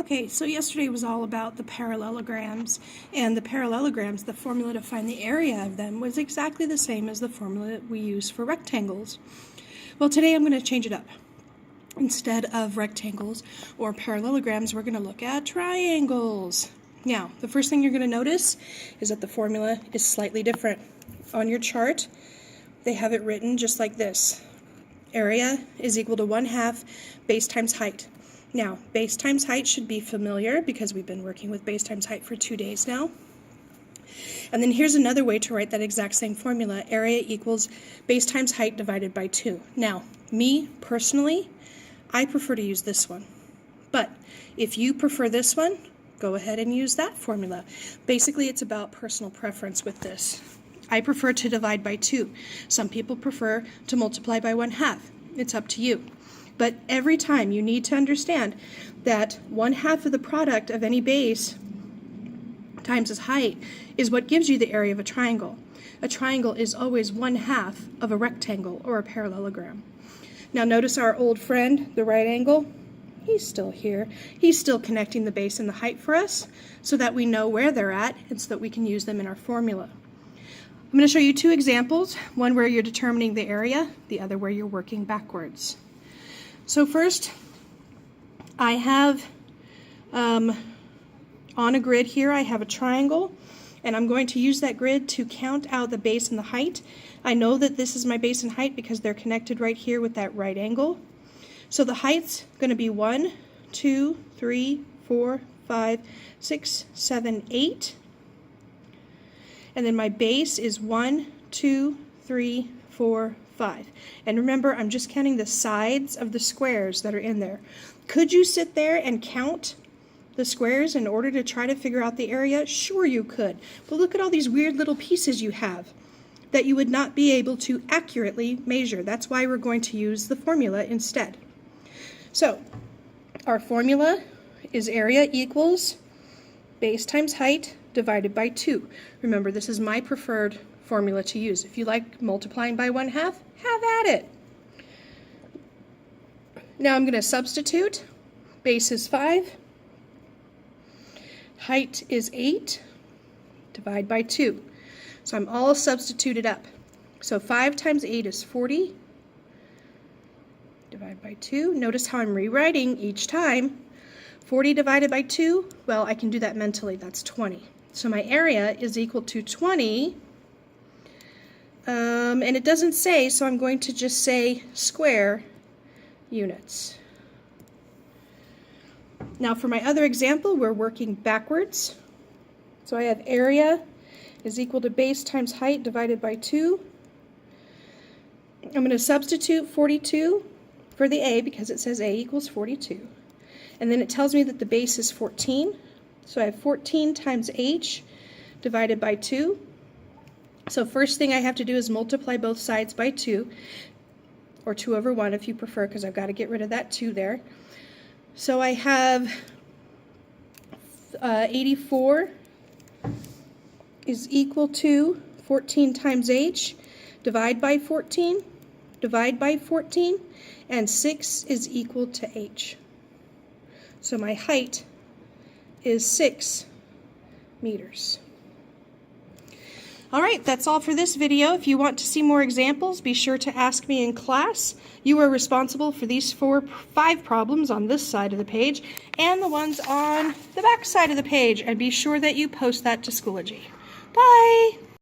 Okay, so yesterday was all about the parallelograms, and the parallelograms, the formula to find the area of them was exactly the same as the formula we use for rectangles. Well, today I'm going to change it up. Instead of rectangles or parallelograms, we're going to look at triangles. Now, the first thing you're going to notice is that the formula is slightly different. On your chart, they have it written just like this. Area is equal to 1/2 base times height. Now, base times height should be familiar because we've been working with base times height for 2 days now. And then here's another way to write that exact same formula. Area equals base times height divided by 2. Now, me personally, I prefer to use this one. But if you prefer this one, go ahead and use that formula. Basically, it's about personal preference with this. I prefer to divide by 2. Some people prefer to multiply by 1/2. It's up to you. But every time you need to understand that 1/2 of the product of any base times its height is what gives you the area of a triangle. A triangle is always 1/2 of a rectangle or a parallelogram. Now notice our old friend, the right angle. He's still here. He's still connecting the base and the height for us so that we know where they're at and so that we can use them in our formula. I'm going to show you 2 examples, one where you're determining the area, the other where you're working backwards. So first, I have on a grid here, I have a triangle, and I'm going to use that grid to count out the base and the height. I know that this is my base and height because they're connected right here with that right angle. So the height's going to be 1, 2, 3, 4, 5, 6, 7, 8. And then my base is 1, 2, 3, 4, 5. And remember, I'm just counting the sides of the squares that are in there. Could you sit there and count the squares in order to try to figure out the area? Sure you could. But look at all these weird little pieces you have that you would not be able to accurately measure. That's why we're going to use the formula instead. So, our formula is area equals base times height divided by 2. Remember, this is my preferred formula to use. If you like multiplying by 1/2, have at it. Now I'm going to substitute. Base is 5. Height is 8. Divide by 2. So I'm all substituted up. So 5 times 8 is 40. Divide by 2. Notice how I'm rewriting each time. 40 divided by 2, well, I can do that mentally. That's 20. So my area is equal to 20. And it doesn't say, so I'm going to just say square units. Now for my other example, we're working backwards. So I have area is equal to base times height divided by 2. I'm going to substitute 42 for the A because it says A equals 42. And then it tells me that the base is 14. So I have 14 times H divided by 2. So first thing I have to do is multiply both sides by 2, or 2 over 1 if you prefer, because I've got to get rid of that 2 there. So I have 84 is equal to 14 times H, divide by 14, and 6 is equal to H. So my height is 6 meters. All right, that's all for this video. If you want to see more examples, be sure to ask me in class. You are responsible for these 5 problems on this side of the page and the ones on the back side of the page, and be sure that you post that to Schoology. Bye!